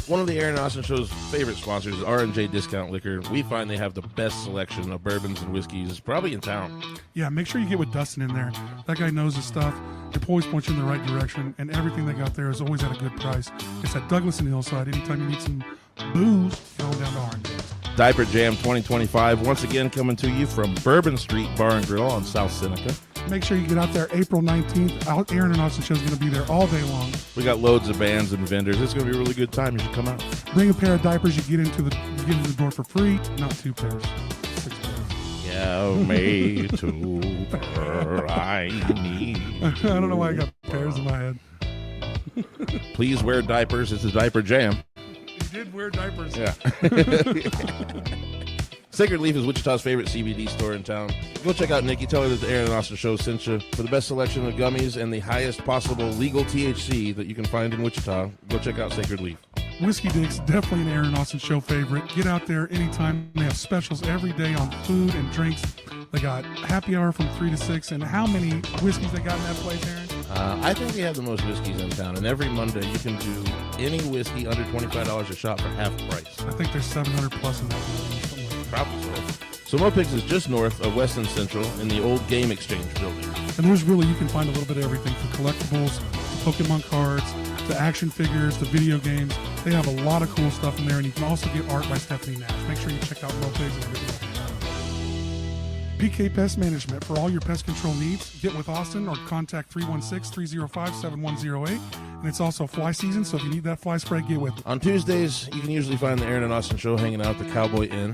One of the Aaron Austin Show's favorite sponsors is R&J Discount Liquor. We find they have the best selection of bourbons and whiskeys probably in town. Yeah, make sure you get with Dustin in there. That guy knows his stuff. He'll always point you in the right direction, and everything they got there is always at a good price. It's at Douglas and Hillside. Anytime you need some booze, go down to R&J. Diaper Jam 2025, once again coming to you from Bourbon Street Bar and Grill on South Seneca. Make sure you get out there April 19th. Aaron and Austin Show's going to be there all day long. We got loads of bands and vendors. It's going to be a really good time. You should come out. Bring a pair of diapers. You get into the door for free. Not 2 pairs. 6 pairs. Yeah, me too. I need. I don't know why I got pairs in my head. Please wear diapers. It's a diaper jam. You did wear diapers. Yeah. Sacred Leaf is Wichita's favorite CBD store in town. Go check out Nikki. Tell her that the Aaron and Austin Show sent you. For the best selection of gummies and the highest possible legal THC that you can find in Wichita, go check out Sacred Leaf. Whiskey Dick's definitely an Aaron Austin Show favorite. Get out there anytime. They have specials every day on food and drinks. They got happy hour from 3 to 6. And how many whiskeys they got in that place, Aaron? I think they have the most whiskeys in town. And every Monday you can do any whiskey under $25 a shot for half price. I think there's 700 plus in that building. Probably so. Mopigs is just north of Weston Central in the old Game Exchange building. And there's really, you can find a little bit of everything from collectibles, to Pokemon cards, to action figures, to video games. They have a lot of cool stuff in there, and you can also get art by Stephanie Nash. Make sure you check out Mopigs and everything. PK Pest Management. For all your pest control needs, get with Austin or contact 316-305-7108. And it's also fly season, so if you need that fly spray, get with it. On Tuesdays, you can usually find the Aaron and Austin Show hanging out at the Cowboy Inn.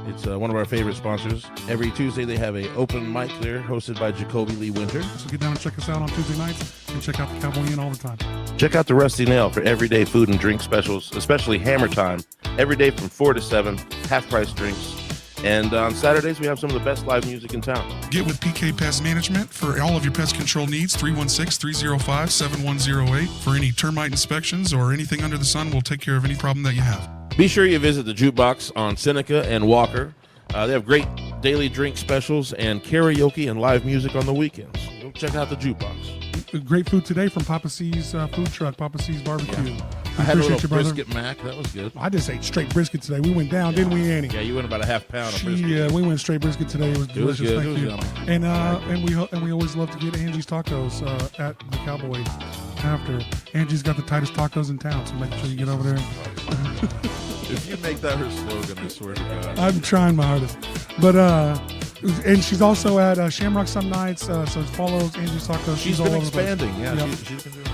It's one of our favorite sponsors. Every Tuesday, they have a open mic there, hosted by Jacoby Lee Winter. So get down and check us out on Tuesday nights, and check out the Cowboy Inn all the time. Check out the Rusty Nail for everyday food and drink specials, especially Hammer Time. Every day from 4 to 7, half-price drinks. And on Saturdays, we have some of the best live music in town. Get with PK Pest Management for all of your pest control needs, 316-305-7108. For any termite inspections or anything under the sun, we'll take care of any problem that you have. Be sure you visit the Jukebox on Seneca and Walker. They have great daily drink specials and karaoke and live music on the weekends. Go check out the Jukebox. Great food today from Papa C's food truck, Papa C's Barbecue. Yeah. I had a little brisket mac. That was good. I just ate straight brisket today. We went down, didn't we, Annie? Yeah, you went about a half pound of brisket. Yeah, we went straight brisket today. It was delicious. Good. Thank you. And we always love to get Angie's Tacos at the Cowboy after. Angie's got the tightest tacos in town, so make sure you get over there. If you make that her slogan, I swear to God. I'm trying my hardest. But and she's also at Shamrock some nights, so follow Angie's Tacos. She's been expanding. Yeah, yep. She's been doing it.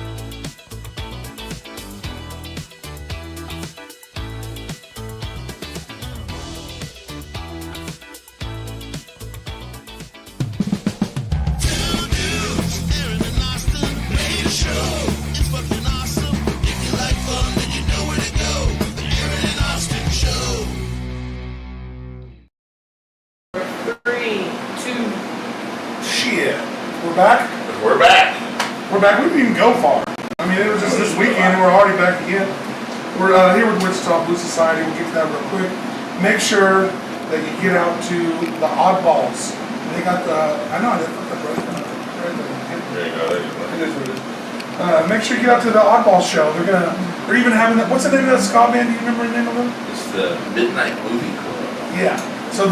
We're back. We didn't even go far. I mean, it was just this weekend, and we're already back again. We're here with Wichita Blues Society. We'll get to that real quick. Make sure that you get out to the Oddballs. They got I didn't put the break on. There you go. It is what it is. Make sure you get out to the Oddballs show. They're even having that. What's the name of that ska band? Do you remember the name of them? It's the Midnight Movie Club. Yeah. So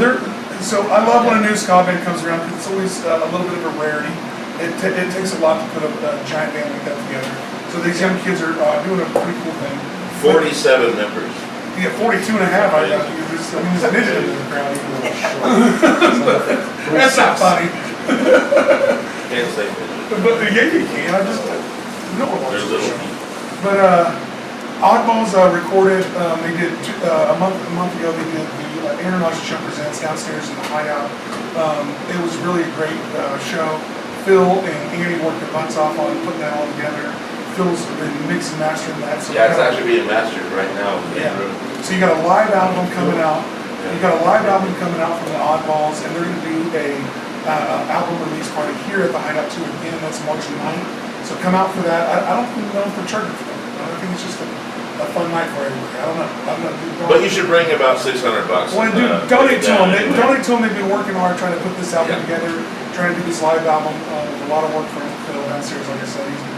I love when a new ska band comes around because it's always a little bit of a rarity. It takes a lot to put a giant band like that together. So these young kids are doing a pretty cool thing. 47 members. Yeah, 42 and a half. I got there's a midget in the crowd. That's not funny. Can't say midget. But yeah, you can. I just no one wants to show. But Oddballs recorded. They did a month ago. They did the Aaron Austin Show Presents downstairs in the Hideout. It was really a great show. Phil and Annie worked their butts off on putting that all together. Phil's been mixing and mastering that. So yeah, it's actually being mastered right now. Yeah. So you got a live album coming out. You got a live album coming out from the Oddballs, and they're going to do a album release party here at the Hideout too again. That's March 9th. So come out for that. I don't even know if they're charging for that. I think it's just a fun night for everybody. I don't know. But you should bring about $600. Well, donate to them. Donate to them. They've been working hard trying to put this album together, trying to do this live album. There's a lot of work for Phil downstairs. Like I said, he's been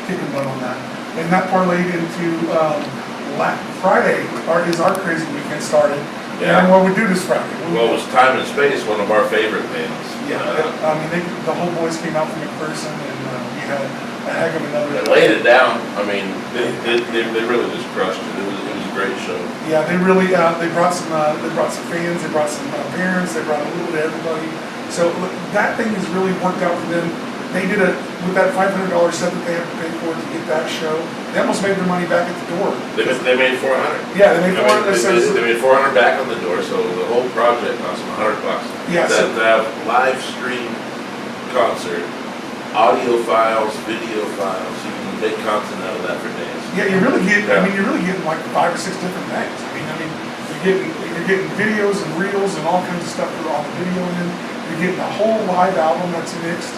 kicking butt on that. And that parlayed into Friday is our crazy weekend started. Yeah. And what we do this Friday. Well, it was Time and Space, one of our favorite bands. Yeah, I mean, the whole boys came out from McPherson, and we had a heck of another. They laid it down. I mean, they really just crushed it. It was a great show. Yeah, they really they brought some fans, they brought some parents, they brought a little bit of everybody. So look, that thing has really worked out for them. They did with that $500 set that they had to pay for to get that show. They almost made their money back at the door. They made 400. Yeah, they made 400. They made 400 back on the door, so the whole project cost them $100. Yeah, to have live stream concert, audio files, video files, you can make content out of that for days. Yeah, you're really getting. I mean, you're really getting like 5 or 6 different things. I mean, you're getting videos and reels and all kinds of stuff for all the video, and then you're getting a whole live album that's mixed.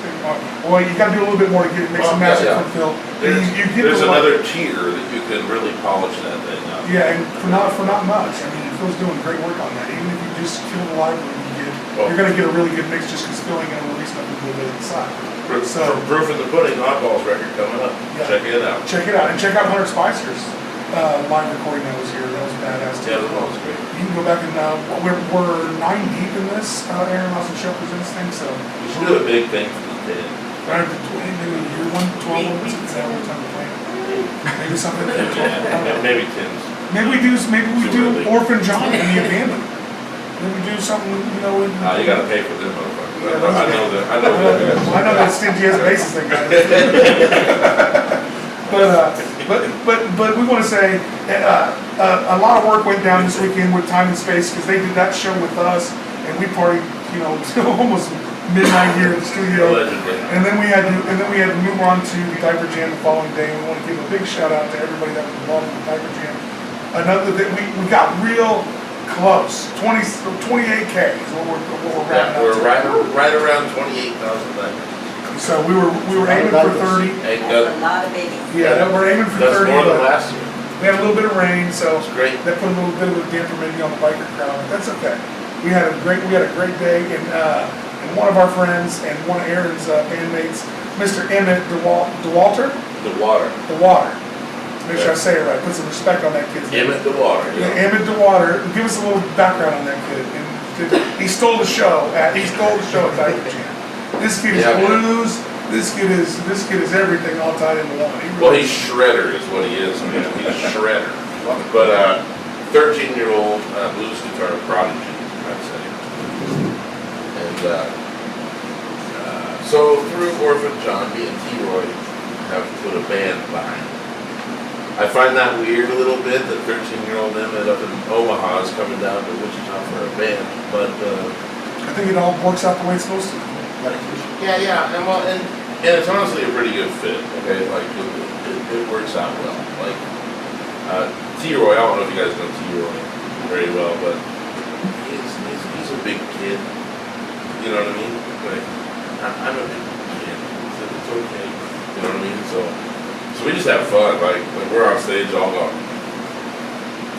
Well, you got to do a little bit more to get mix and match it from Phil. There's another tier that you can really polish that thing up. Yeah, and for not much. I mean, Phil's doing great work on that. Even if you just kill the live one, you're going to get a really good mix just because Phil ain't going to release nothing good at the side. So, Proof in the Pudding, Oddballs record coming up. Yeah. Check it out. Check it out. And check out Hunter Spicer's live recording that was here. That was badass too. Yeah, that was great. You can go back and we're 9 deep in this Aaron Lawson Show presents thing. So we should do a big thing for the 10. Maybe year 1, 12 months. Is that what time we're playing? Maybe something. Maybe 10s. Maybe we do Orphan John and the Abandoned. Maybe we do something, you know. You got to pay for them, motherfucker. Yeah, I know that stingy ass basis thing, guys. But we want to say a lot of work went down this weekend with Time and Space because they did that show with us, and we partied, you know, till almost midnight here in the studio. Allegedly. And then we had to move on to the Diaper Jam the following day. And we want to give a big shout out to everybody that was involved in the Diaper Jam. Another that we got real close. 28K is what we're yeah, we're right around 28,000 diapers. So we were aiming for 30. That's a lot of babies. Yeah, we're aiming for 30. That's more than last year. We had a little bit of rain, so that's great. That put a little bit of a damper maybe on the biker crowd. But that's okay. We had a great day, and one of our friends and one of Aaron's bandmates, Mr. Emmett DeWalter. DeWater. Make sure I say it right. Put some respect on that kid's name. Emmett DeWater. Yeah, Emmett DeWater. Give us a little background on that kid. And he stole the show at Diaper Jam. This kid is blues. This kid is everything all tied into one. He's Shredder is what he is. Man. He's Shredder. But 13-year-old blues guitar prodigy, I'd say. And so through Orphan John, me and T-Roy have put a band behind. I find that weird a little bit that 13-year-old Emmett up in Omaha is coming down to Wichita for a band, but I think it all works out the way it's supposed to. Yeah, and it's honestly a pretty good fit. Okay, like it works out well. Like T-Roy, I don't know if you guys know T-Roy very well, but he's a big kid. You know what I mean? Like I'm a big kid. It's okay. You know what I mean? So we just have fun. Like we're on stage all going.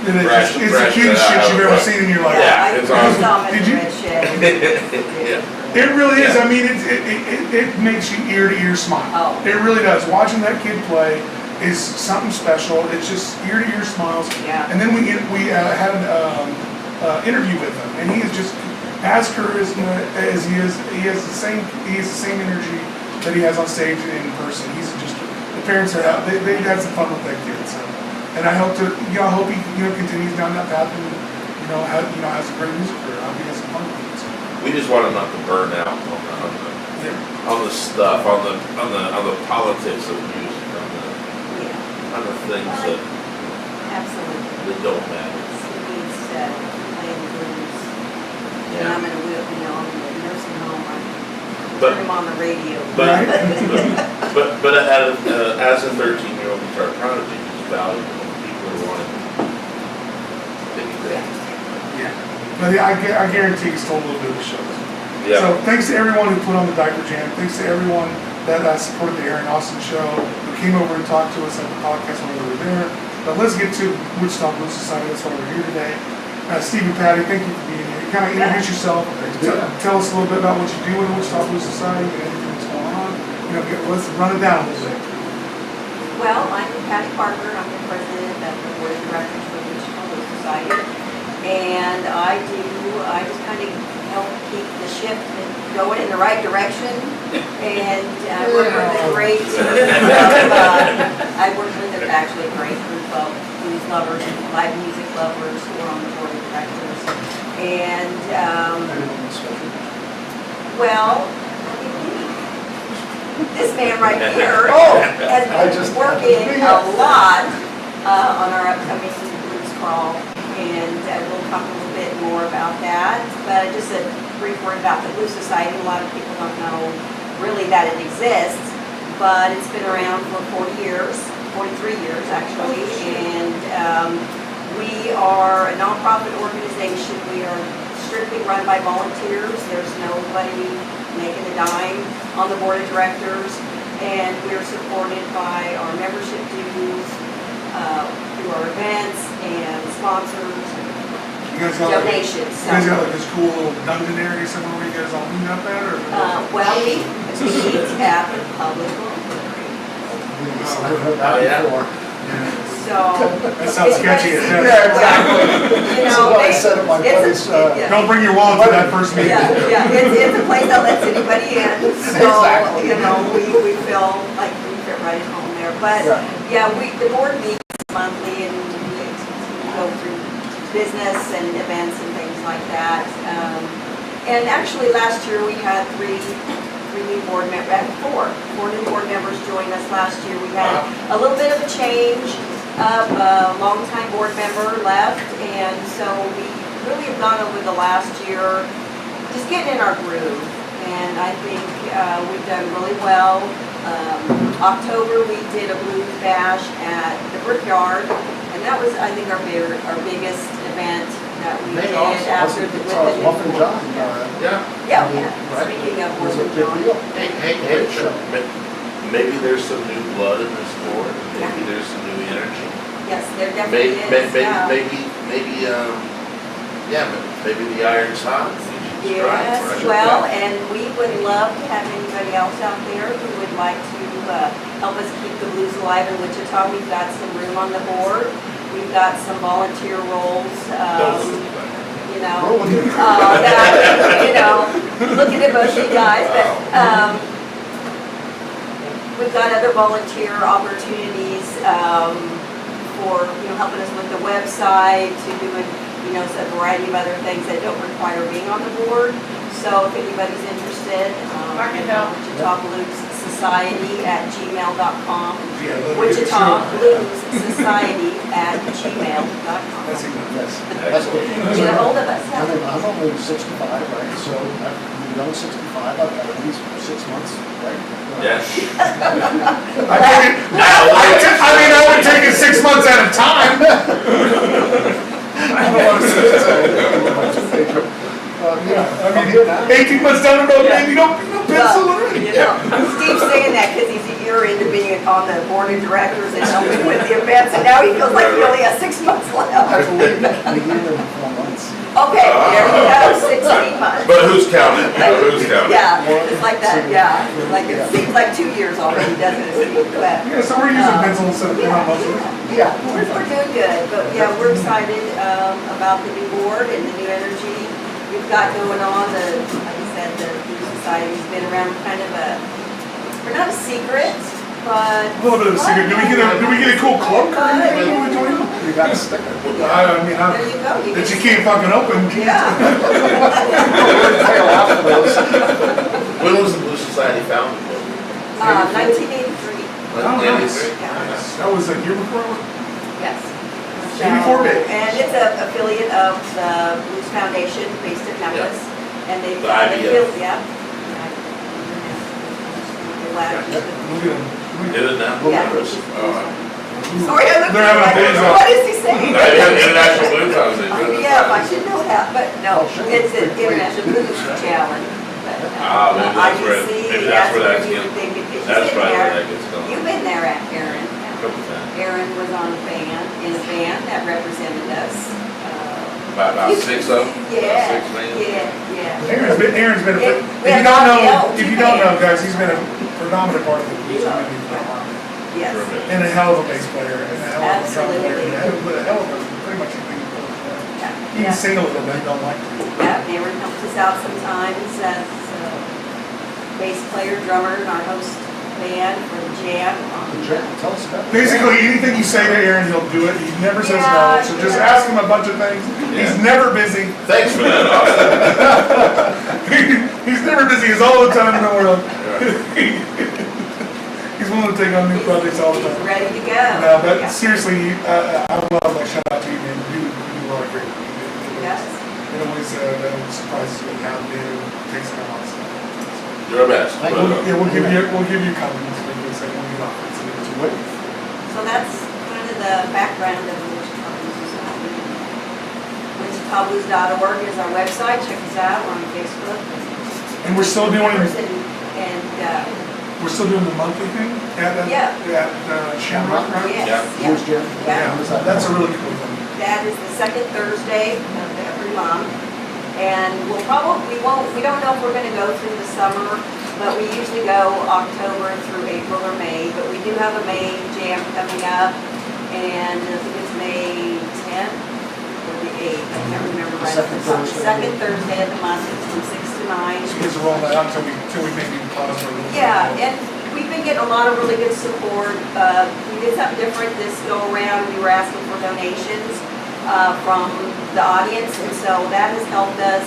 And it's the cutest shit you've ever seen in your life. Yeah, it's awesome. Did you? Yeah. It really is. I mean, it makes you ear to ear smile. Oh. It really does. Watching that kid play is something special. It's just ear to ear smiles. Yeah. And then we had an interview with him, and he is just as charisma as he is. He has the same energy that he has on stage and in person. He's just the parents are out. They had some fun with that kid. So. And I hope I hope he continues down that path and has a great music career. I hope he has some fun with it. So. We just want him not to burn out on the stuff, on the politics of music, on the things that don't matter. He needs to play the blues. Yeah. And I'm in the nursing home. I But- put him on the radio. But as a 13-year-old guitar prodigy, he's valuable. People are wanting to be great. Yeah. But I guarantee he stole a little bit of the show. Yeah. So thanks to everyone who put on the Diaper Jam. Thanks to everyone that supported the Aaron Austin show, who came over and talked to us at the podcast when we were there. But let's get to Wichita Blues Society. That's why we're here today. Steve Patti, thank you for being here. Kind of introduce yourself. Tell us a little bit about what you do in the Wichita Blues Society and everything that's going on. Let's run it down a little bit. Well, I'm Patty Parker. I'm the president of the Board of Directors and I just kind of help keep the ship going in the right direction. And I work with a great group I work with actually a great group of blues lovers and live music lovers who are on the board of directors. And, well, this man right here has been working a lot on our upcoming blues crawl, and we'll talk a little bit more about that. But just a brief word about the Blues Society. A lot of people don't know really that it exists, but it's been around for 40 years, 43 years actually, and we are a nonprofit organization. We are strictly run by volunteers. There's nobody making a dime on the board of directors, and we're supported by our membership dues, through our events and sponsors, You guys got like, donations. you guys got like this cool little dungeon area somewhere where you guys all meet up at, or? Well, we meet at the public library. Oh, yeah. So. That sounds sketchy as hell. Yeah, exactly. You This is know, what I said at my it's buddy's, yeah. Don't bring your wallet to that first meeting. Yeah, it's a place that lets anybody in, so, Exactly. you know, we feel like we fit right at home there. But, yeah, the board meets monthly and we go through business and events and things like that. And actually, last year we had three new board members, four new board members join us last year. We had a little bit of a change. A longtime board member left, and so we really have gone over the last year just getting in our groove, and I think we've done really well. October we did a blues bash at the Brickyard, and that was, I think, our biggest event that we did after with the new Muffin board. John. Yeah. Right. Speaking of Was a Muffin big John. deal. Hey, maybe there's some new blood in this board. Maybe there's some new energy. Yes, there definitely is. Yeah. Maybe the iron's hot. We should strike Yes, for it. well, and we would love to have anybody else out there who would like to help us keep the blues alive in Wichita. We've got some room on the board. We've got some volunteer roles, you know, looking at both you guys, but we've got other volunteer opportunities for, helping us with the website, to doing, a variety of other things that don't require being on the board. So if anybody's interested, I can help. Wichita Blues Society at gmail.com. Yeah, look, Wichita sure. Blues Society at gmail.com. That's even Yes, that's good. Get a hold of us. I mean, I'm only 65, right, so I'm young 65, I've got at least 6 months, right? Yes. I would take it 6 months at a time. I don't want to say that. Yeah, I'm here now. 18 months down the road, man, you don't pencil Well, already. Steve's saying that because he's a year into being on the board of directors and helping with the events, and now he feels like he only has 6 months I left. believe it, a year and 4 months. Okay, there you go, 16 months. But who's counting? Who's counting? Yeah, it's like that, yeah. Like, it seems like 2 years already, doesn't it, Steve? But, Yeah, so we're using pencil instead of pen on most of it. Yeah. We're doing good, but yeah, we're excited about the new board and the new energy we've got going on. Like I said, the Blues Society's been around kind of we're not a secret, but. A little bit of a secret. Did we get a cool cloak or anything when we joined? You got a sticker. I mean, There you go. that you can't fucking open. Yeah. Pay a lot for those. When was the Blues Society founded? 1983. Oh, nice. Yeah. That was a year before. Yes. 84 days. And it's an affiliate of the Blues Foundation based in Memphis. And they've The got IBF. yeah. Look at them. Did it now? Yeah. Sorry, I looked They're at having him a like, what is he saying? International Blues Foundation. Yeah, I should know that, but no, Oh, sure. it's an International Blues Challenge. But, Maybe that's where that's you getting. think it's That's in probably where there. that gets going. You've been there, Aaron. Couple times. Aaron was on a band, in a band that represented us. About 6 of them? Yeah, About 6 man? yeah. Aaron's been Yeah, if you don't know, guys, he's been a predominant part of the blues community for a while. Yes. And a hell of a bass player, and a hell of a drum player, Absolutely. and a hell of a pretty much anything. Yeah. You can sing a little bit, don't like to. Yeah, Aaron helps us out sometimes as bass player, drummer, and our host band for the jam. Tell us about it. Basically, anything you say to Aaron, he'll do it. He never says no. Yeah, So just yeah. ask him a bunch of things. He's never busy. Thanks for that, Austin. He's never busy. He's all the time in the world. He's willing to take on new projects all the He's time. ready to go. No, but Yeah. seriously, I love my shout out to you, man. You do a lot of great work. Yes. It always surprises me how you takes time on stuff. Do our best. Thank Put it you. up. Yeah, we'll give you compliments when we say when we get off. It's Wait. So that's kind of the background of the Wichita Blues Society. WichitaBlues.org is our website. Check us out. We're on Facebook. And we're still doing And we're still doing the monthly thing at Shamrock, right? yes, Blues Jam. Yeah. That's a really cool thing. that is the second Thursday of every month. And we don't know if we're gonna go through the summer, but we usually go October through April or May, but we do have a May jam coming up, and I think it's May 10th or the 8th, I can't remember right off the top. Second Thursday of the month, it's from 6 to 9. So you guys roll that out until we maybe pause for a little bit. Yeah, and we've been getting a lot of really good support. We did something different this go around. We were asking for donations from the audience, and so that has helped us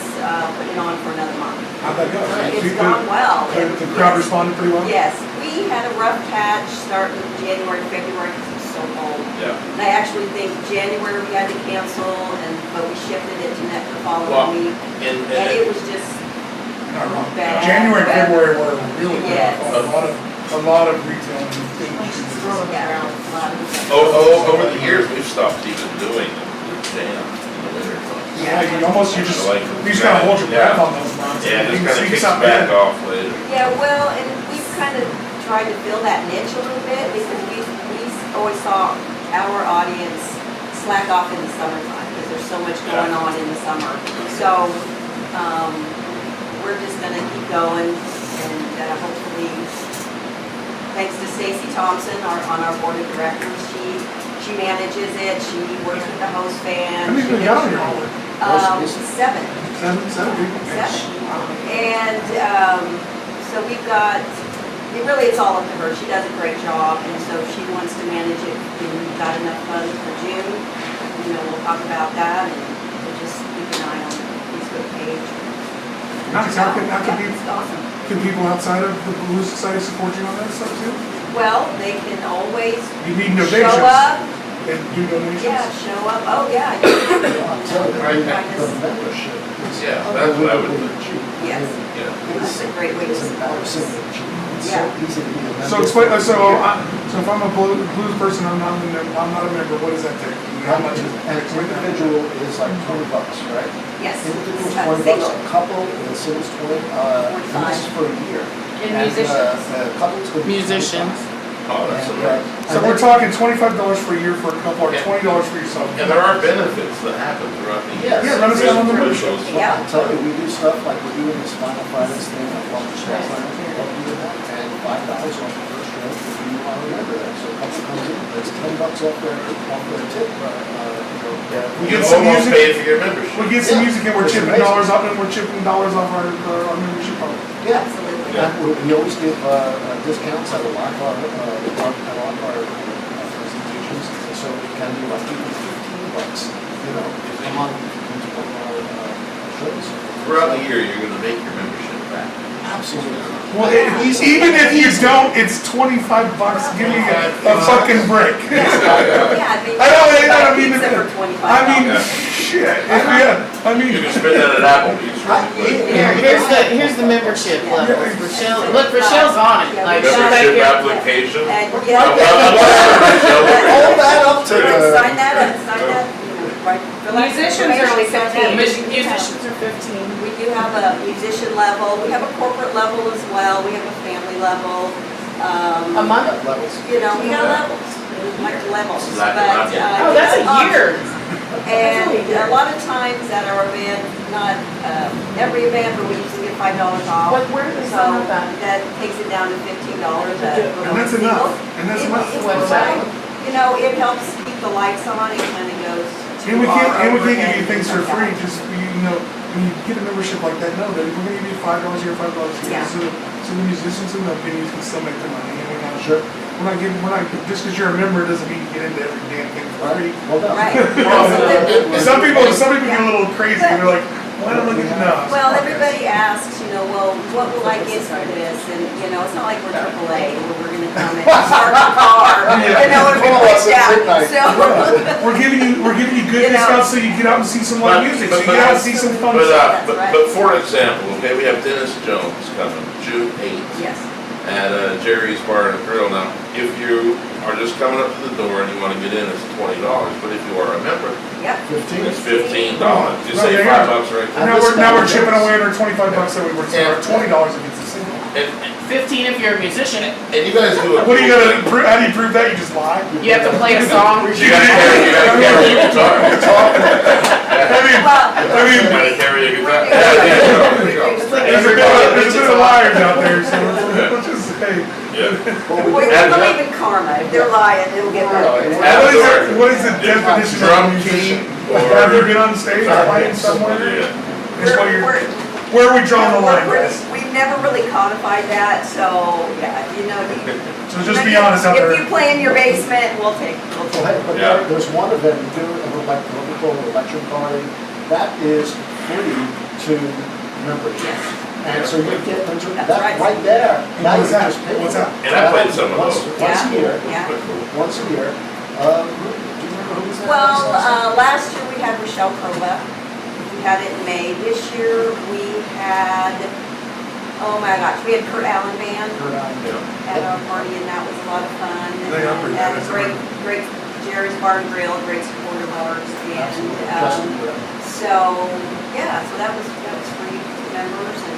put it on for another month. How'd that go? It's gone well. The crowd responded pretty well? Yes, we had a rough patch starting January, February, because it was so cold. Yeah. And I actually think January we had to cancel, but we shifted it to next the Well, following week. and And it was just Not wrong. bad. January and bad. February were really Yes. rough. A lot of retail and things. Yeah, a lot of- over the years, we've stopped even doing the jam in the winter months. Yeah, you just Like, kind of hold your breath yeah. on those months. Yeah, You just can kind of see kicks something back in. off later. Yeah, well, and we've kind of tried to fill that niche a little bit because we always saw our audience slack off in the summertime because there's so much going on in the summer. So we're just gonna keep going and hopefully, thanks to Stacy Thompson, on our board of directors, she manages it. She works with the host band. How many people got on your board? 7. Seven people. 7. And so we've got, it's all up to her. She does a great job, and so she wants to manage it. And we've got enough funds for June. We'll talk about that, and we'll just keep an eye on the Facebook page. Nice. How can It's awesome. people outside of the Blues Society support you on that stuff too? Well, they can always You need donations. show up. And do donations? Yeah, show up. Oh, yeah. I'll tell you, the membership is Yeah, that's what I would unbelievably do. cheap. Yeah. Yes. That's a great way to It's support us. embarrassingly cheap. It's so Yeah. easy to be a member. So explain. So if I'm a blues person, I'm not a member. What does that take? How much is it? And an individual is like $20, right? Yes. Individual's $20, Single. a couple, and a single's 20, and this is for a year. And musicians. The couple's gonna be Musicians. 25. Oh, that's And, amazing. So we're talking $25 for a year for a couple, or $20 for yourself. And there are benefits that happen throughout the year. Yes. Yeah, run us down on the membership. Yeah. I'll tell you, we do stuff like we're doing this Final Fridays thing at Walker's Restaurant, help you with that, and $5 off the first drink if you want to remember that. So a couple comes in, that's $10 off their tip, We You get some almost music. paid for your membership. We get some Yeah. music and we're It's chipping amazing. dollars off, and we're chipping dollars off our membership. Yeah. Absolutely. Yeah. We always give discounts at a lot of our presentations, and so it can be like even $15, a month to one of our shows. Throughout the year, you're gonna make your membership back. Absolutely. Well, even if you don't, it's $25. Give me a fucking break. Yeah, I don't mean pizza to- for $25. I mean, Yeah. shit. I You mean, can spend that at Applebee's really quick. Here's the membership levels. Rochelle, look, Rochelle's on it. Like, she's right Membership here. application. And, How yeah. about that? Hold that up to Yeah, the. sign that up, right. fill out the Musicians are only information, sign 15. that. Musicians are 15. We do have a musician level, we have a corporate level as well, we have a family level. A month? Levels. We got levels, like levels, It's but. not yet. Oh, that's a year. And a lot of times at our event, not every event, but we usually get $5 off. Where do they So sign up at? that takes it down to $15. and that's enough. And that's enough. Website. It helps keep the lights on, it kind of goes to And we can't give overhead you things for like free, that. just, when you get a membership like that, no, we're gonna give you $5 here, $5 here, Yeah. so the musicians and the venues can still make their money, and we're not, Sure. just because you're a member doesn't mean you get into every damn thing for free. Well done. Right. Some people get a little crazy, But- they're like, why don't I get, no. Well, everybody asks, well, what will I get for this? And, it's not like we're AAA, where we're gonna come and start your car, and we Call break us at down. midnight. So, We're giving you good discounts so you get out and see some live music, so you get out and see some fun stuff. But for example, okay, we have Dennis Jones coming June 8th yes, at Jerry's Bar and Grill. Now, if you are just coming up to the door and you want to get in, it's $20. But if you are a member, yep. 15. it's $15. You No, save they $5 are. right And there. now we're chipping away under $25 that we were, so Yeah. $20 if it's a single. And 15 if you're a musician. you guys do it. What are you gonna prove, how do you prove that? You just lie? You have to play a song. You gotta carry your guitar. I mean, You gotta carry your guitar. We're Yeah, there you go. there's a bit of liars out there, so let's just say. Yeah. We believe in karma. If they're lying, it'll get better. What is the definition of a Drum musician? key or- Have you been on stage playing somewhere? Yeah. Is what We're- where are we drawing the line, we're- guys? We've never really codified that, so, yeah, So just be honest out there. If you play in your basement, we'll take Well, it. hey, but Yeah. there's one event we do, like what we call an election party, that is free to members. Yes. And so you get, That's that right. right there, now you What's that? just pay. What's that? And I played some of Once those. a year, Yeah. once a year. Do you remember who was that? Well, last year we had Rochelle Kova. We had it in May. This year we had, oh my gosh, we had Kurt Allen Band at our party, and that was a lot of fun. They are pretty And good. great Jerry's Bar and Grill, great supporter of ours. Absolutely. And, Justin, yeah. so, yeah, so that was free to members and.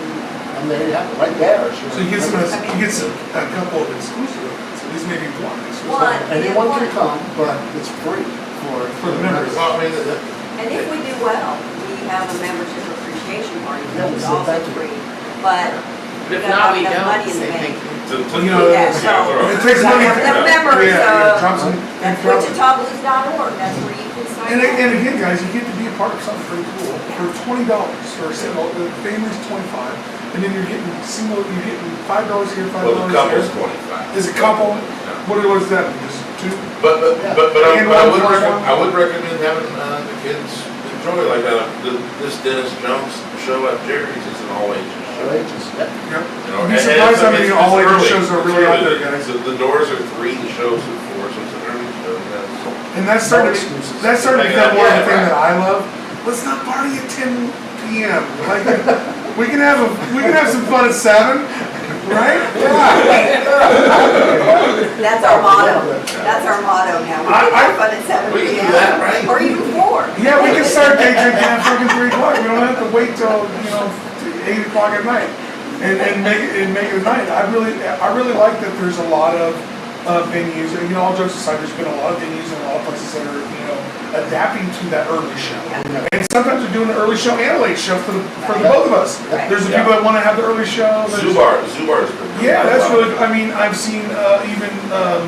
And there you have it, right there. So you get a couple of exclusive events, at least maybe one exclusive. One. Anyone Yeah, can come, but it's free For the members. Well, I mean, And if we do well, we have a membership appreciation party, Yeah, which is so also thank you. free. But But if gotta not, have we enough don't. money in the Say bank. thank you. Yeah, so- It takes money. The members, drop some. that's WichitaBlues.org, that's where you can sign And up. again, guys, you get to be a part of something pretty cool for $20 for a single. The family's 25, and then you're getting $5 here, $5 well, the couple's there. 25. Is a couple? Yeah. What is that? Just two? But And I one would plus one. I would recommend having the kids enjoy like this Dennis Jones show at Jerry's is an all ages show. Outrageous, yeah. Yep. You know, You'd be and surprised how many it's all ages early. shows are It's really out early. there, guys. The doors are 3, the show's at 4, so it's an early show. Yeah. And that's starting to excuses. become more of a thing Yeah, that I love. Let's not party at 10 p.m. Like we can have some fun at 7, right? That's our motto, that's our motto now. We can have fun at 7 We can do p.m. that, right? Or even 4. Yeah, we can start day drinking at fucking 3 o'clock. We don't have to wait till 8 o'clock at night and make it at night. I really like that. There's a lot of venues, and all jokes aside, there's been a lot of venues and a lot of places that are adapting to that early show. Yeah. And sometimes they're doing an early show and a late show for the both of us. Right. There's the Yeah. people that want to have the early show. Zubar's been Yeah, that's really. I mean, I've seen even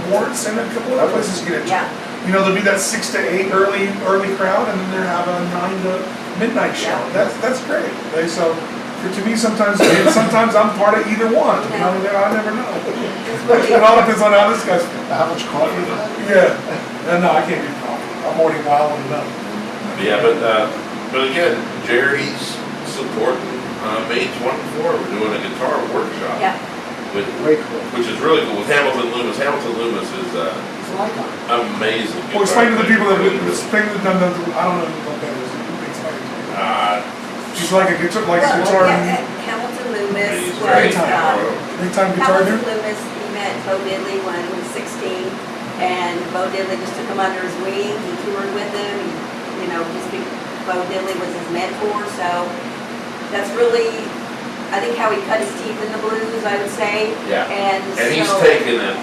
Mort's and a couple other places get it. Yeah. There'll be that 6 to 8 early crowd, and then they have a 9 to midnight show. Yeah. That's great. So to me, sometimes I'm part of either one. I never know. It all depends on how this guy's. How much coffee you have? Yeah. No, I can't do coffee. I'm already wild enough. Yeah, but again, Jerry's supporting May 24. We're doing a guitar workshop. Yeah. Way cool. Which is really cool with Hamilton Loomis. Hamilton Loomis is It's an icon. amazing. Well, explain to the people that I don't know what that is. Explain it to me. She's like a guitar, Well, yeah, Hamilton Loomis He's was, great. Big-time guitar Hamilton dude. Loomis, he met Bo Diddley when he was 16, and Bo Diddley just took him under his wing. He toured with him. Bo Diddley was his mentor, so that's really, I think, how he cut his teeth in the blues, I would say. Yeah. And he's so, taken it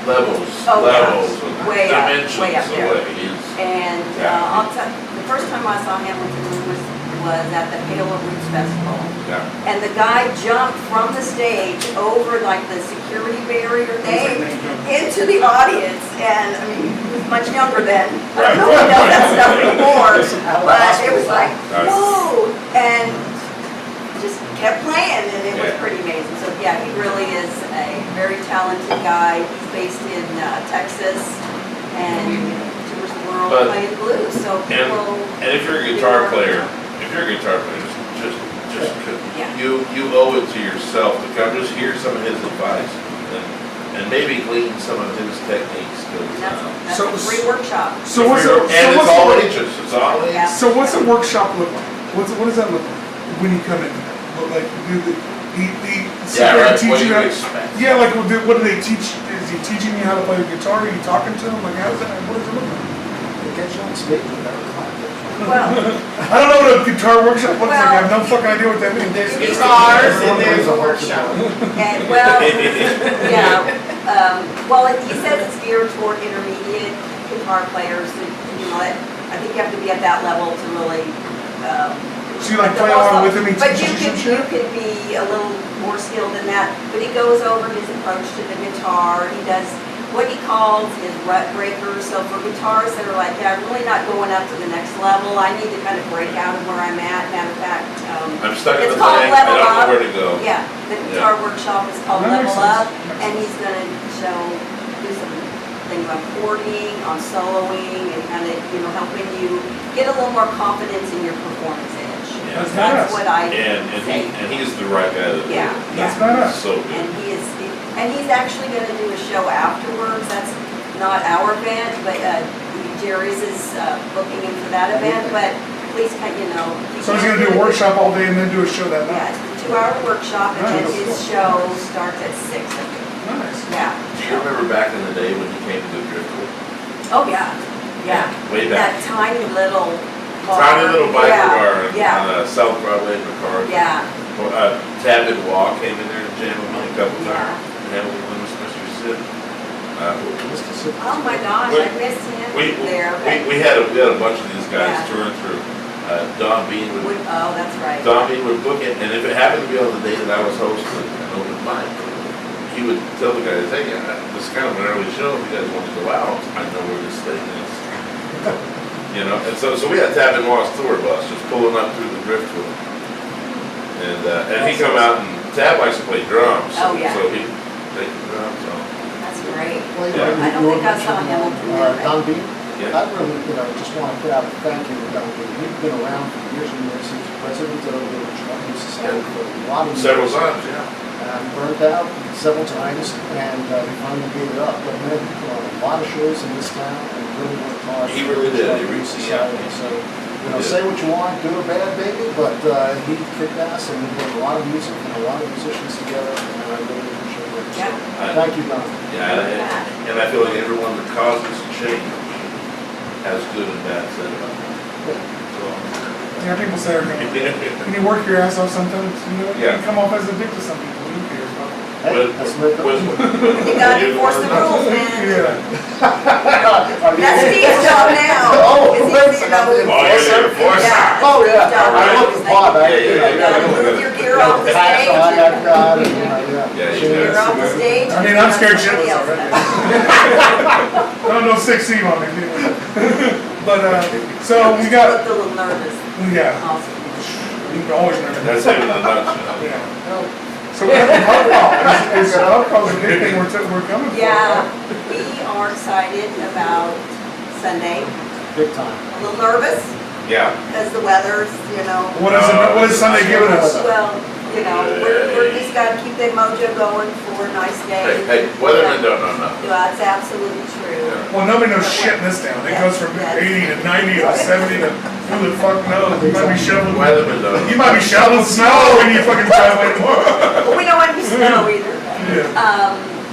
levels Oh, yeah. of Way up, dimensions way up there. away. And Yeah. I'll tell you, the first time I saw Hamilton Loomis, was at the Paola Roots Festival. Yeah. And the guy jumped from the stage over like the security barrier thing into the audience. And I mean, he was much younger then. I don't know if he does that stuff anymore. But it was like, whoa! And just kept playing, and it was pretty amazing. So yeah, he really is a very talented guy. He's based in Texas and tours the world playing blues. So people. And if you're a guitar player, you owe it to yourself to come just hear some of his advice and maybe glean some of his techniques. That's a free workshop. So what's It's all ages. It's all ages. Yeah. So what's a workshop look like? What does that look like when you come in? Look like he sit there and teach What do you you how? expect? Yeah, like what do they teach? Is he teaching you how to play the guitar? Are you talking to him? Like how does that? What does it look like? It gets you on stage with better content. Well, I don't know what a guitar workshop looks like. I have no fucking idea what that means. There's guitars and there's a workshop. and well, yeah. Well, he says it's geared toward intermediate guitar players. You know, I think you have to be at that level to really. So you like play along with him? He But teaches you you shit? could be a little more skilled than that. But he goes over his approach to the guitar. He does what he calls his rut breakers. So for guitars that are like, yeah, I'm really not going up to the next level. I need to kind of break out of where I'm at. Matter of fact, I'm stuck in it's the called bank. I Level don't know Up. where to go. Yeah, the guitar workshop is called That makes Level Up, sense. and he's going to do some things on chording, on soloing, and kind of, helping you get a little more confidence in your performance edge. Yeah. That's That's badass. what I And say. he's the right guy to do it. Yeah, That's yeah. badass. So good. And he's actually going to do a show afterwards. That's not our event, but Jerry's is booking him for that event. But please, So he's gonna do a workshop all day and then do a show that Yeah, night. it's a 2-hour workshop, and then Nice. his show starts at 6. Nice. Yeah. Do you remember back in the day when he came to the Driftwood? Oh, yeah, yeah. Way back. That tiny little bar. Tiny little biker Yeah, bar Yeah, on South Broadway in McCarthy. yeah, Tab and Walk came in there and jammed with me a couple Yeah. times. And had a little Mr. Sid. oh my gosh, I missed him there. but- We had a bunch of these guys Yeah. touring through. Don Bean would Oh, that's right. book it, and if it happened to be on the day that I was hosting an open mic, he would tell the guys, hey, this is kind of an early show. If you guys want to go out, I know where this thing is. And so we had Tab and Walk's tour bus just pulling up through the driftwood, and he come out and Tab likes to play drums. Oh, yeah. So he take the drums on. That's great. Yeah. I don't think I saw Hamilton then. Don Bean? Yeah. I really, just want to put out a thank you to Don Bean. He's been around for years and years. He was president of the Wichita Blues Society for a lot of years. Several times, yeah. Burned out several times, and we finally gave it up. But man, he put on a lot of shows in this town and really worked hard. He for really the did. Wichita He Blues really- Society. yeah. So, did. say what you want, good or bad, baby, but he kicked ass and he put a lot of music and a lot of musicians together, and I really appreciate it. Yeah. So, thank you, Don. Yeah, and I feel like everyone that causes change has good and bad said about them. So, Yeah, people say when you work your ass off sometimes, you Yeah. can come off as a dick to some people. Who cares about it? Hey, that's what it With- goes. You gotta enforce the rules, man. Yeah. That's Steve's job now. Oh, Is he, thanks. you know, Oh, you're the enforcer. Yeah. Oh, yeah. Job. I look at Bob, Yeah, yeah, You gotta move your gear off the That's stage. all I have got, and, Yeah, you You're got off the stage. I mean, I'm scared Somebody shitless else already. does. No, no 6C on me. But, so we You got, looked a little nervous. yeah, Also. you can always remember That's that. it in a nutshell. Yeah. So we have the pub crawl. Is the pub crawl the big thing we're coming for? Yeah, we are excited about Sunday. big time. A little nervous Yeah. because the weather's, What is Sunday giving us? well, we're just gotta keep that mojo going for a nice day. Hey, weathermen don't know nothing. Yeah, that's absolutely true. Yeah. Well, nobody knows shit in this town. It goes from 80 to 90 to 70 to who the fuck knows? You might be shoveling. Weathermen don't You know. might be shoveling snow when you fucking drive anymore. But we don't want to snow either. Yeah.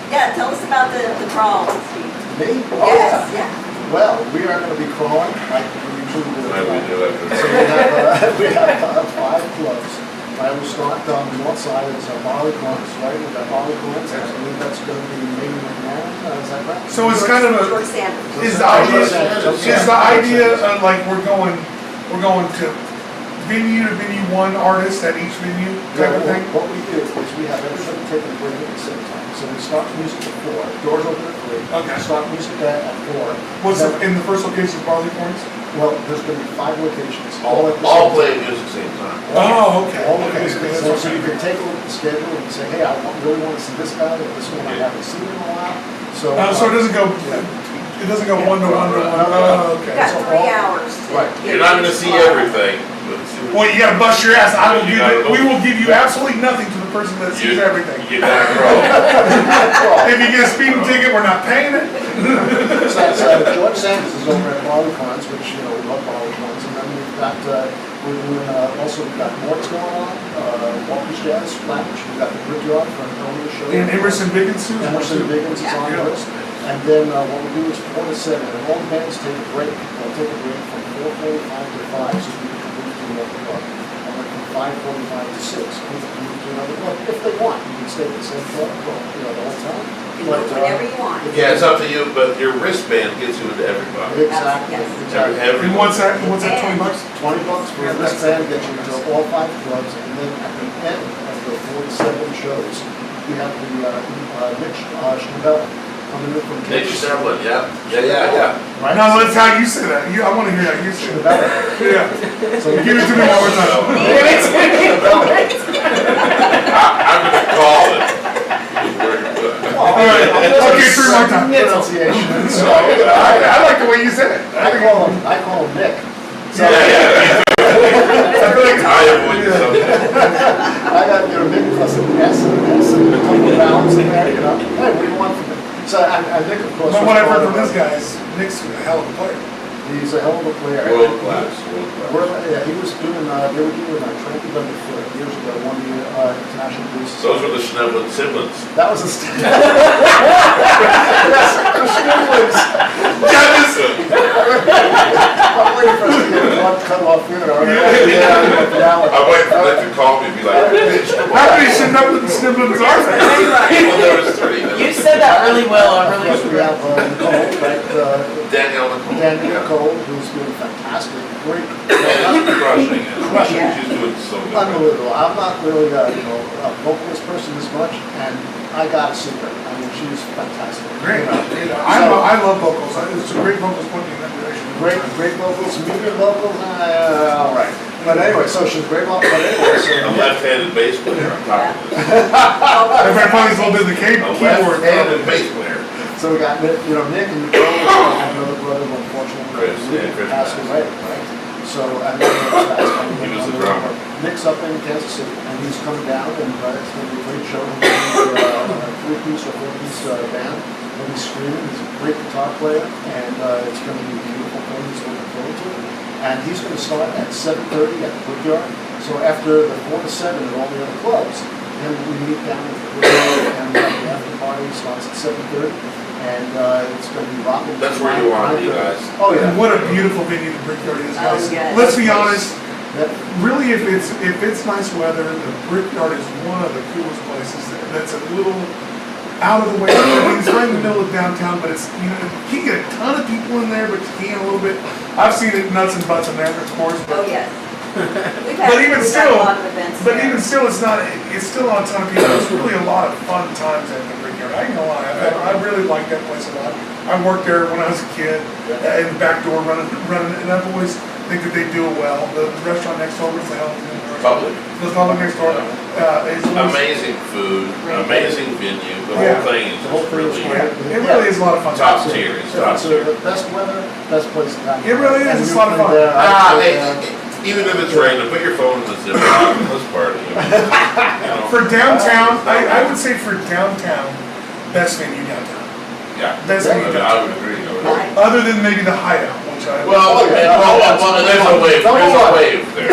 Yeah, tell us about the crawl, Steve. Me? Oh, Yes, yeah. yeah. Well, we are gonna be crawling like we usually do. Like we do So after. we have 5 clubs. I will start on the north side, it's Barley Corns, right? We've got Barley Corns, I believe that's gonna be maybe McMahon, is that right? So it's kind of George a, Sanders. is the idea like we're going to venue to venue, one artist at each venue type of thing? What we do is we have everybody take a break at the same time. So we start music at 4, doors open at 3. Okay. Start music at 4. What's in the first location, Barley Points? Well, there's going to be 5 locations. All at the same play time. music same time. Oh, okay. All locations. Okay, So, that's so you okay. can take a look at the schedule and say, hey, really want to see this guy, or this one I haven't seen in a while. So So it doesn't go, it doesn't go one to one to one. Oh, You okay. got So 3 all- hours. to Right. get You're not gonna each see club. everything, but Well, you gotta bust your ass. You gotta go. We will give you absolutely nothing to the person that sees everything. You gotta grow. If you get a speeding ticket, we're not paying it. So George Sanders is over at Barley Cons, which, you know, we love Barley Cons, and then we've got, we're doing, also we've got Mort's going on, Walker's Jazz, Flatbush, we've got the Brickyard from earlier show. And Emerson Biggins too. Emerson Biggins is on Yeah. the list. And then what we do is 4 to 7, and all the bands take a break. They'll take a break from 4:45 to 5, so we can move to another club. And then from 5:45 to 6, we can move to another club. If they want, you can stay at the same club, you know, the whole time. You can do whatever you want. Yeah, it's up to you, but your wristband gets you into everybody. Exactly. Yes. Exactly. And what's that, $20? $20 for a wristband gets you into all 5 clubs, and then at the end of the 4 to 7 shows, we have the Nick Schnabel coming in from Nick Kansas. Sterling, yeah. Right? No, that's how you say that. I wanna hear how you say that. Schnabel. Yeah. So Give it to me one more time. I'm gonna call it. All right. Okay, 3 more times. Pronunciation. So I like the way you said it. I call him Nick. So Yeah. I feel like I avoid something. I got, you know, Nick plus an S and an S and a couple of vowels in there, you know. Hey, what do you want from me? So I Nick, of course. But was what I've part heard from of, this guy is Nick's a hell of a player. He's a hell of a player. World class. Yeah, he was doing, they were doing Tranquil for years ago, one of the International Blues Society. Those were the Schneblin siblings. That was a yes, the Schniblings. I'm waiting for us to get a blood cut off here. I'm waiting for them to call me and be like, bitch, come How on. many Schniblins are there? Well, there was 3. You said that really well, I'm Of really course, we have Nicole, right? Danielle Nicole. Danielle Yeah. Nicole, who's doing fantastic, great, Crushing it. Crushing it. She's doing so good. unbelievable. I'm not really, a vocalist person as much, and I gotta see her. I mean, she's fantastic. Great. You know. I love vocals. It's a great vocals pointing in that direction. Great vocals, medium vocals, all right. But anyway, so she's great vocals, but anyway, A so. left-handed bass player on top of this. Everybody probably a little bit of the A keyboard. left-handed bass player. So we got, Nick and Nicole, another brother, unfortunately, Chris, yeah, Chris passed passed. away, right? So, and then He was the drummer. Nick's up in Kansas City, and he's coming down, and it's gonna be a great show. He's gonna be a 3-piece or 4-piece band. He'll be screaming, he's a great guitar player, and it's gonna be a beautiful thing, he's looking forward to it. And he's gonna start at 7:30 at the Brickyard. So after the 4 to 7 at all the other clubs, then we meet down at the Brickyard, and the after party starts at 7:30. And it's going to be rocking. That's where you want to be, guys. Oh, yeah. And what a beautiful venue the Brickyard is, guys. Oh, yes. Let's be honest, That- really, if it's nice weather, the Brickyard is one of the coolest places. That's a little out of the way. I mean, it's right in the middle of downtown, but it's, you know, you can't get a ton of people in there, but you can a little bit. I've seen it nuts and butts in there, of course, Oh, but yes. But even we've still- had a lot of events but there. even still, it's still on a ton of people. It's really a lot of fun times at the Brickyard. I ain't gonna lie, I really like that place a lot. I worked there when I was a kid, in the back door running, and I've always think that they do it well. The restaurant next door, what's the hell? Public. The public next door, is always, Amazing food, amazing venue. The Yeah. whole thing is The whole just thing is really great. it really is a lot of fun. top tier. It's top So tier. the best weather, best place to have. It really is. And It's a you lot of can, fun. Even if it's raining, put your phone in the zipper and let's party. You know? For downtown, I would say for downtown, best venue downtown. Yeah, Best I venue would downtown. agree. Right. Other than maybe the hideout, which I. Well, there's a wave. There's a wave there.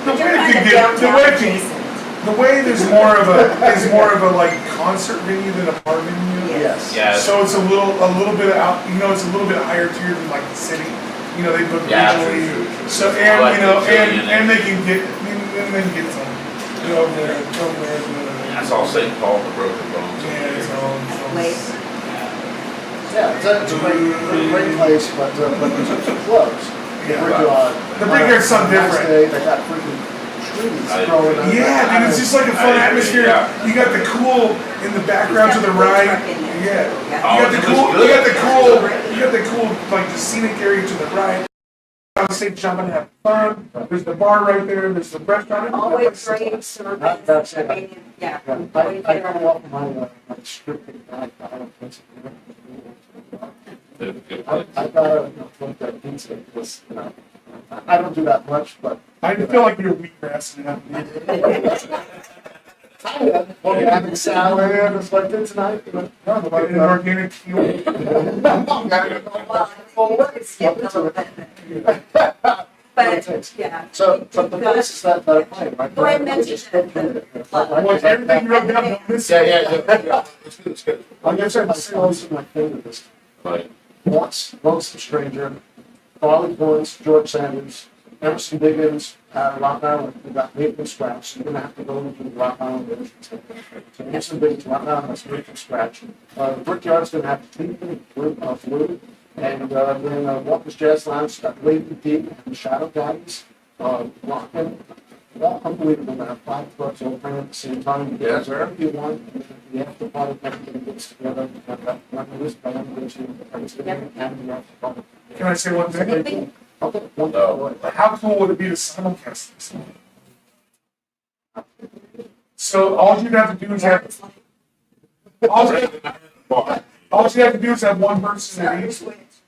The You're way kind to of get, downtown adjacent. the way there's more of a like concert venue than a bar venue. Yes. Yes. So it's a little bit out, it's a little bit higher tier than like the city. They book Yeah, regionally. true. So I like the city and they can get some, over there. That's all St. Paul and the Broken Bones. Yeah, Lake. Yeah, it's a great place, but in terms of clubs, The Brickyard's something different. They got freaking trees growing up. Yeah, dude, it's just like a fun atmosphere. You got the cool in the background to the right. Yeah. You got the cool like the scenic area to the right. I would say jumping and having fun. There's the bar right there. There's the restaurant. Always great service. That's it. Yeah. I don't want my scripting back. I don't think I gotta think that pizza because I don't do that much, but I feel like you're wheatgrass and having salad it's like this tonight. an organic fuel. Well, it's but, yeah. So the places that I play, right? Go ahead and mention the club. Everything you wrote down. Yeah. It's good. I'm gonna say my sales are my favorite this Right. Once, Lonesome Stranger, Barley Points, George Sanders, Emerson Biggins, Rock Island. We got made from scratch. You're gonna have to go into the Rock Island version. So Emerson Biggins, Rock Island, that's made from scratch. Brickyard's gonna have blue. And then Walker's Jazz Lounge, got Lady Deep and the Shadow Guys, rockin'. Well, unbelievable, man. 5 clubs all playing at the same time. Yeah. Wherever you want, the after party, everything gets together. One of this band, which is Thanksgiving and the after party. Can I say one thing? Okay, one. How cool would it be to simulcast this? So all you'd have to do is have all you have to do is have one person at each.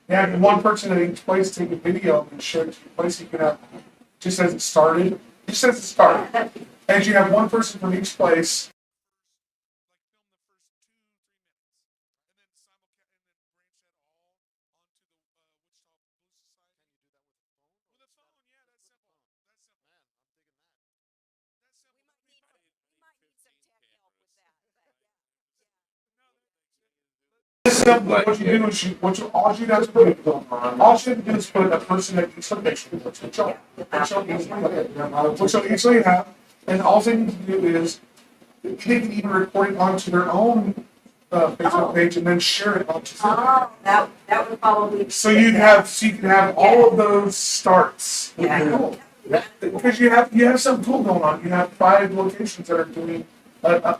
Yeah, one person at each place take a video and share it to your place. You can have just as it started. Just as it started. And you have one person from each place. What you do is all you have to do is put a person at each location, which you'll easily have, and all they need to do is they can even record it onto their own Facebook page and then share it onto Oh, that would probably. So you can have all of those starts. Yeah. Because you have something cool going on. You have 5 locations that are doing a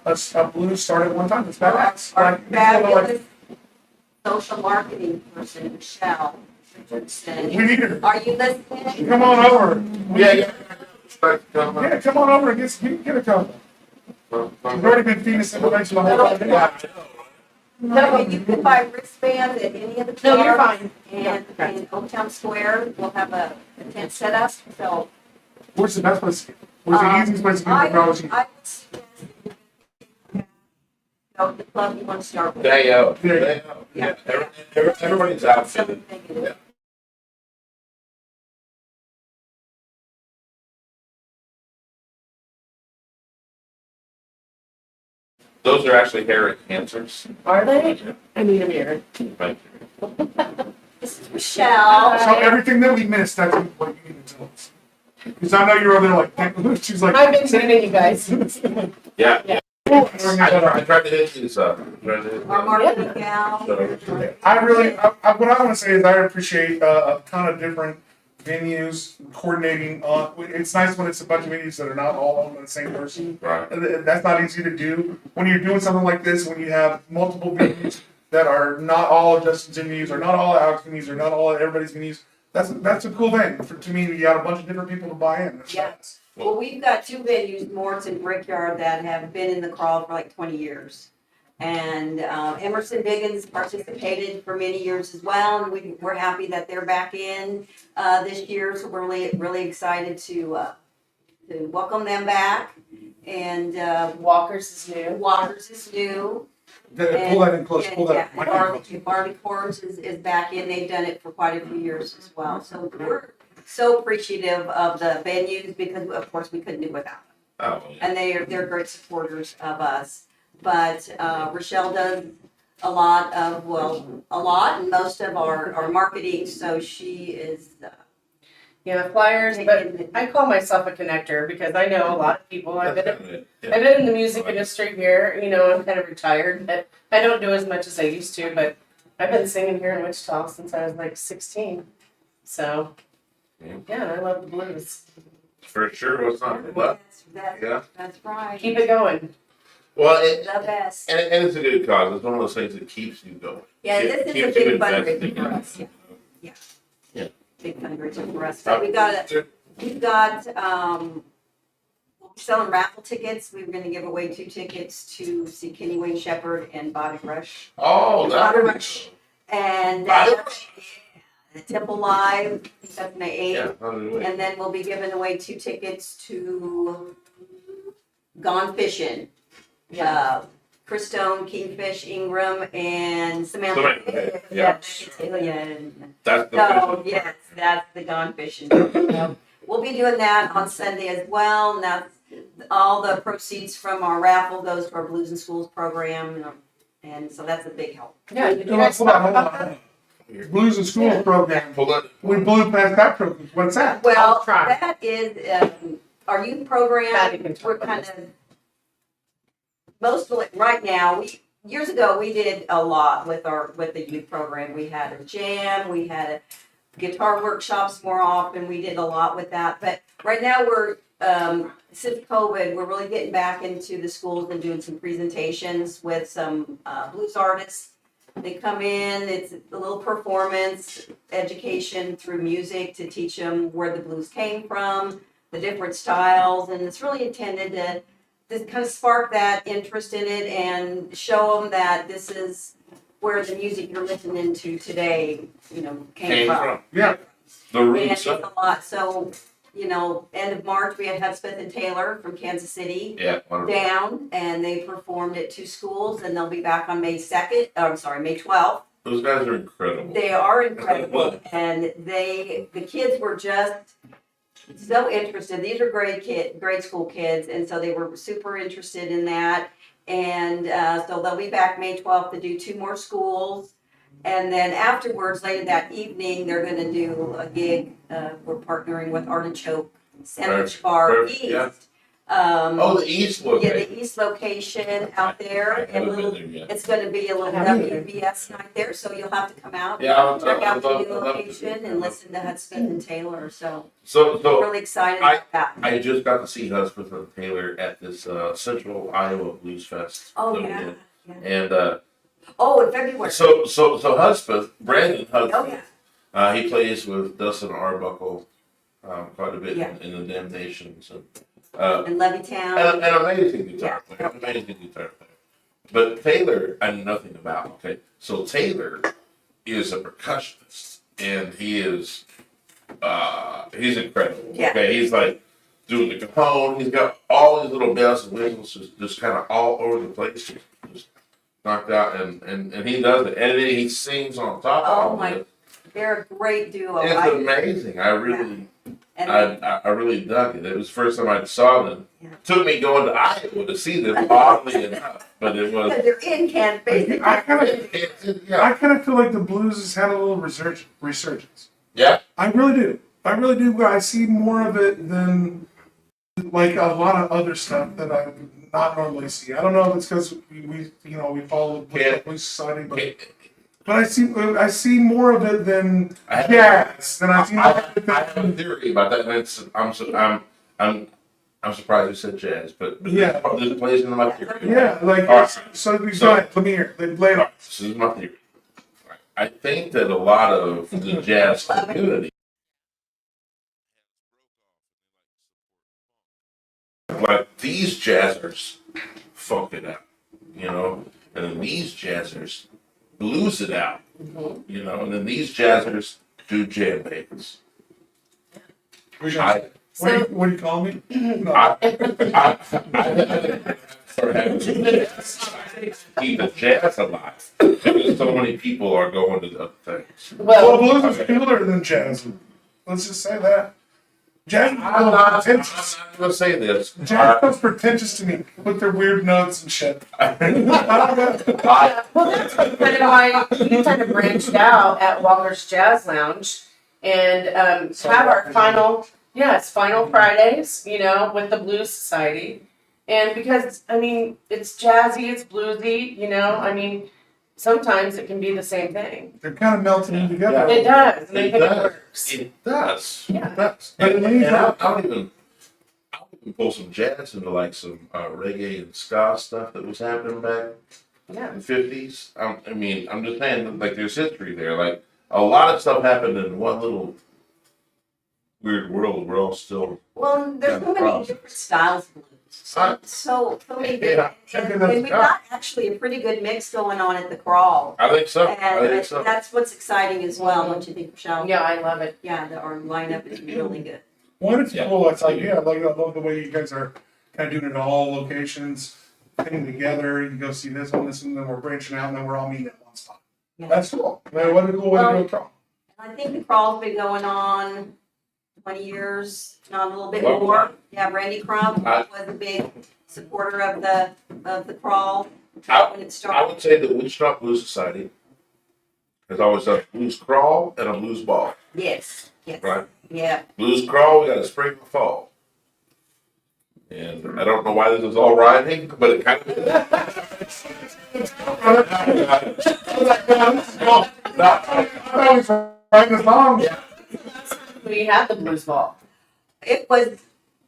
blues start at one time. It's badass. Our fabulous social marketing person, Michelle Richardson. We need her. Are you listening? Come on over. Yeah. Yeah, come on over and get a couple. We've already been feeding us information the whole time. No, you can buy wristbands at any of the clubs. No, you're fine. And in Old Town Square, we'll have a tent set up, so. Where's the best place? Where's the easiest place to get technology? I would suggest go to the club you want to start with. Day out. Yeah. Everybody's out. Something it is. Yeah. Those are actually hair enhancers. Are they? I need a mirror. Thank you. This is Michelle. So everything that we missed, that's what you need to tell us. Because I know you're over there like, she's like. I've been sending you guys. Yeah. I tried to hit you, so. Our marketing gal. What I want to say is I appreciate a ton of different venues coordinating on. It's nice when it's a bunch of venues that are not all owned by the same person. Right. That's not easy to do. When you're doing something like this, when you have multiple venues that are not all Justin's venues, or not all Alex venues, or not all everybody's venues, that's a cool thing. To me, you got a bunch of different people to buy in. That's Yeah. nice. Well, we've got 2 venues, Morris and Brickyard, that have been in the crawl for like 20 years. And Emerson Biggins participated for many years as well, and we're happy that they're back in this year. So we're really excited to welcome them back. And Walker's is new. Waters is new. Pull that in close. Pull that. Barley Corns is back in. They've done it for quite a few years as well. So we're so appreciative of the venues because, of course, we couldn't do without them. Oh, yeah. And they're great supporters of us. But Rochelle does a lot, and most of our marketing, so she is. Yeah, flyers, but I call myself a connector because I know a lot of people. I've been in the music industry here, I'm kind of retired, but I don't do as much as I used to, but I've been singing here in Wichita since I was like 16. So Yeah, I love the blues. For sure, what's not? But yeah. That's right. Keep it going. Well, The best. and it's a good cause. It's one of those things that keeps you going. Yeah, this is a Keeps big you invested fundraiser for in it. us. Yeah. Yeah. Big fundraiser for us. So we've got, we're selling raffle tickets. We were gonna give away 2 tickets to see Kenny Wayne Shepherd and Body Rush. Oh, that Body would Rush. And, Body the Temple Live, I think that's May 8th. Yeah, hallelujah. And then we'll be giving away 2 tickets to Gone Fishing. Chris Stone, Kingfish, Ingram, and Samantha. Yeah. That's the So, vision. yes, that's the Gone Fishing. So, we'll be doing that on Sunday as well. Now, all the proceeds from our raffle goes to our Blues and Schools program, and so that's a big help. Yeah, did you guys Hold on, talk hold about on. that? Blues and Schools program. Hold on. We blew past that program. What's that? Well, I'll try. that is, our youth program, Patty can talk we're about kind this. of, mostly, right now, years ago, we did a lot with the youth program. We had a jam, we had guitar workshops more often, we did a lot with that. But right now, we're, since COVID, we're really getting back into the schools and doing some presentations with some blues artists. They come in, it's a little performance, education through music to teach them where the blues came from, the different styles, and it's really intended to kind of spark that interest in it and show them that this is where the music you're listening to today, came from. Yeah. The And roots it's of a lot, so, end of March, we had Hudspeth and Taylor from Kansas City Yeah, wonderful. down, and they performed at 2 schools, and they'll be back on May 12th. Those guys are incredible. They are incredible, and the kids were just so interested. These are grade school kids, and so they were super interested in that. And so they'll be back May 12th to do 2 more schools. And then afterwards, later that evening, they're going to do a gig. We're partnering with Artichoke Sandwich Bar Perfect, East. yeah. Oh, the East Yeah, location. the East location out there, I and haven't been there yet. it's going to be a little I haven't either. WBS night there, so you'll have to come out. Yeah, I'll Check out the love- new I'd love to. location and listen to Hudspeth and Taylor. So So really excited about that. I just got to see Hudspeth and Taylor at this Central Iowa Blues Fest. Oh that we yeah. did. Yeah. And Oh, in February. so Hudspeth, Brandon Oh Hudspeth, yeah. he plays with Dustin Arbuckle quite a bit Yeah. in the Damnations and In Levittown. an amazing guitar player, amazing guitar player. But Taylor, I knew nothing about. Okay, so Taylor is a percussionist, and he's incredible. Yeah. Okay, he's like doing the cajon. He's got all these little bells and whistles just kind of all over the place, just knocked out, and he does it, and then he sings on top Oh, of all my- of it. They're a great duo. It's amazing. I really. And I really dug it. It was the first time I saw them. Yeah. Took me going to Iowa to see them, oddly enough. But it was. they're in Kansas. Basically. I kind of feel like the blues has had a little resurgence. Yeah. I really do. But I see more of it than like a lot of other stuff that I would not normally see. I don't know if it's because we follow the Can't- Blues Society, but I see more of it than I have- jazz than I see. I have a theory about that. And I'm surprised you said jazz, but Yeah. this plays into my theory. Yeah, like All right. so. Go So- ahead. Let me hear. Lay it on. This is my theory. I think that a lot of the jazz community, like these jazzers, funk it out, and then these jazzers blues it out, and then these jazzers do jam bands. I, What do you call me? No. I keep the jazz alive because so many people are going to other things. Well, Well, blues is cooler than jazz. Let's just say that. Jazz is a I'm little not pretentious. going to say this. Jazz feels pretentious to me with their weird notes and shit. well, that's kind of why we kind of branched out at Walker's Jazz Lounge and have our final Fridays, with the Blues Society. And because, it's jazzy, it's bluesy, sometimes it can be the same thing. They're kind of melting in together. It does, and I It think it does. works. It does. Yeah. That's, And I'll even pull some jazz into like some reggae and ska stuff that was happening back Yeah. in the 50s. I mean, I'm just saying, like, there's history there. Like, a lot of stuff happened in one little weird world. We're all still. Well, there's so many different styles of blues. So many Yeah. different, and we've got actually a pretty good mix going on at the crawl. I think so. And that's what's exciting as well, don't you think, Michelle? Yeah, I love it. Yeah, our lineup is really good. one, it's Yeah. cool. It's like, yeah, I love the way you guys are kind of doing it at all locations, getting together. You go see this one, this, and then we're branching out, and then we're all meeting at one spot. Yeah. That's cool. Man, what a cool way to do a crawl. I think the crawl's been going on 20 years, not a little bit Long more. time. Yeah, Randy Crump I- was a big supporter of the crawl I- when it I started. would say the Wichita Blues Society has always done a blues crawl and a blues ball, Yes, yes. right? Yeah. Blues crawl, we got a spring and fall. And I don't know why this is all rhyming, but it kind of I was writing the song. We had the blues ball, It was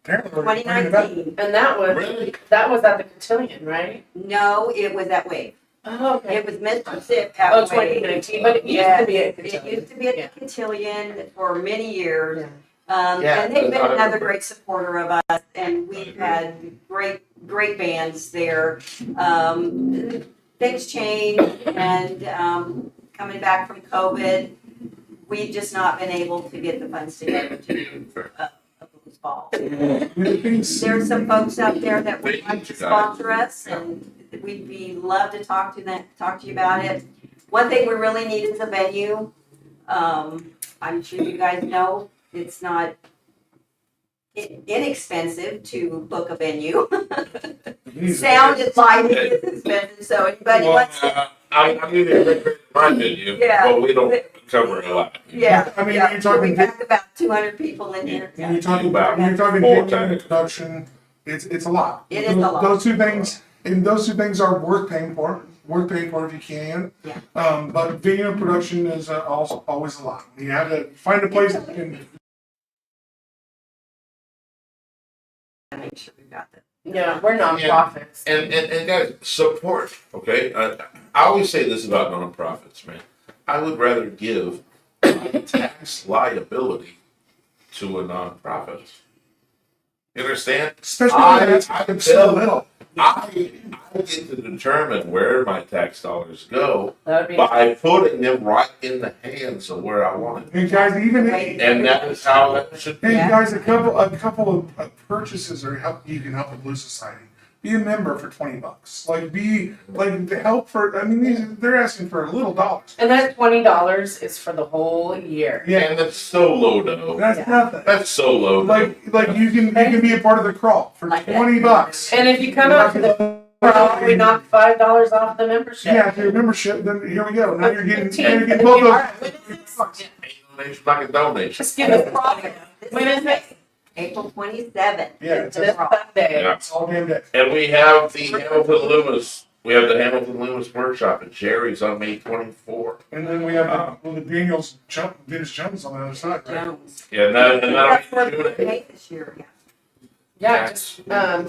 Apparently, we're bringing it back. 2019. and that was Really? at the Cotillion, right? No, it was at Wave. Oh, okay. It was Mr. Zip at Oh, Wave. 2019, but it used Yes, to be at It Cotillion. used to be at the Cotillion for many years. Yeah. Yeah, And they've been I another remember. great supporter of us, and we've had great bands there. Things change, and coming back from COVID, we've just not been able to get the funds together to do a blues ball. There's some folks out there that would like to sponsor us, and we'd be love to talk to you about it. One thing we really need is a venue. I'm sure you guys know it's not inexpensive to book a venue. Sound and lighting is expensive, so anybody wants to, I'm going to my venue, Yeah. but we don't cover a lot. yeah. I mean, yeah. you're talking- We packed about 200 people in here. When you're talking About venue 4 production, it's a lot. It is a lot. Those two things are worth paying for. Worth paying for if you can. Yeah. But venue and production is also always a lot. You have to find a place and Make sure we got that. Yeah, we're nonprofits. And guys, support, okay? I always say this about nonprofits, man. I would rather give my tax liability to a nonprofit. You understand? especially I- when it's I so tell- little. I get to determine where my tax dollars go That would be. by putting them right in the hands of where I want it. And guys, even Right. And that is how that should be. hey Yeah. guys, a couple of purchases are help. You can help a Blue Society. Be a member for $20. The help for. I mean, they're asking for little dollars. And that $20 is for the whole year. Yeah, And that's so low, though. that's Yeah. nothing. That's so low. Like you can be a part of the crawl for Like that. $20. And if you come out to the crawl, we knock $5 off the membership. Yeah, if your membership, then here we go. Now you're getting both All of right, when is this? Donation like a donation. Just give us profit. When is it? April 27th. Yeah, it's This Sunday. Yeah. all damn day. And we have the Hamilton Loomis. We have the Hamilton Loomis workshop at Jerry's on May 24th. And then we have the Daniels Dennis Jones on the other side, right? Jones. Yeah, and that'll That's be for June 8th. May this year, yeah. Yeah, just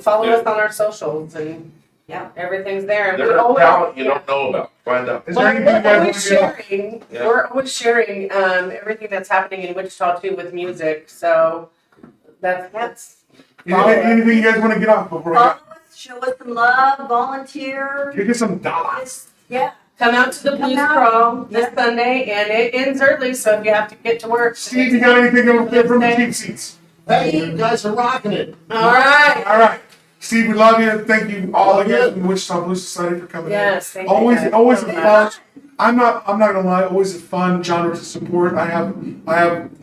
follow us on our socials and Yeah. everything's there. And There's we're a always, talent you don't know about. Find out. Is there anything you we're guys want always to get off? sharing. Yeah. We're always sharing everything that's happening in Wichita too with music. So that's Anything you guys want to get off before we Follow go? us, show us some love, volunteer. Give us some dollars. Yeah. come out to the Come Blues out. Crawl this Yeah. Sunday, and it ends early. So if you have to get to work, Steve, you got anything over there from the cheap seats? Hey, you guys are rocking it. all right. All right. Steve, we love you. Thank you all again from the Wichita Blues Society for coming in. Yes, thank Always, you. always So a much. fun. I'm not gonna lie. Always a fun genre to support. I have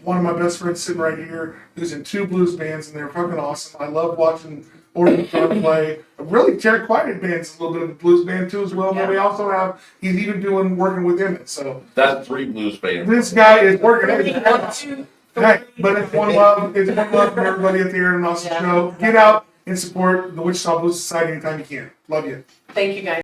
one of my best friends sitting right here who's in 2 blues bands, and they're fucking awesome. I love watching Orton John play. Really, Terry Quiet band's a little bit of a blues band too as well. And then we also have he's even working with Emmett. So That's 3 blues bands. this guy is working. 3, 1, 2, 3. Hey, but it's one love. It's one love from everybody at the Aaron and Austin Yeah. show. Get out and support the Wichita Blues Society anytime you can. Love you. Thank you guys.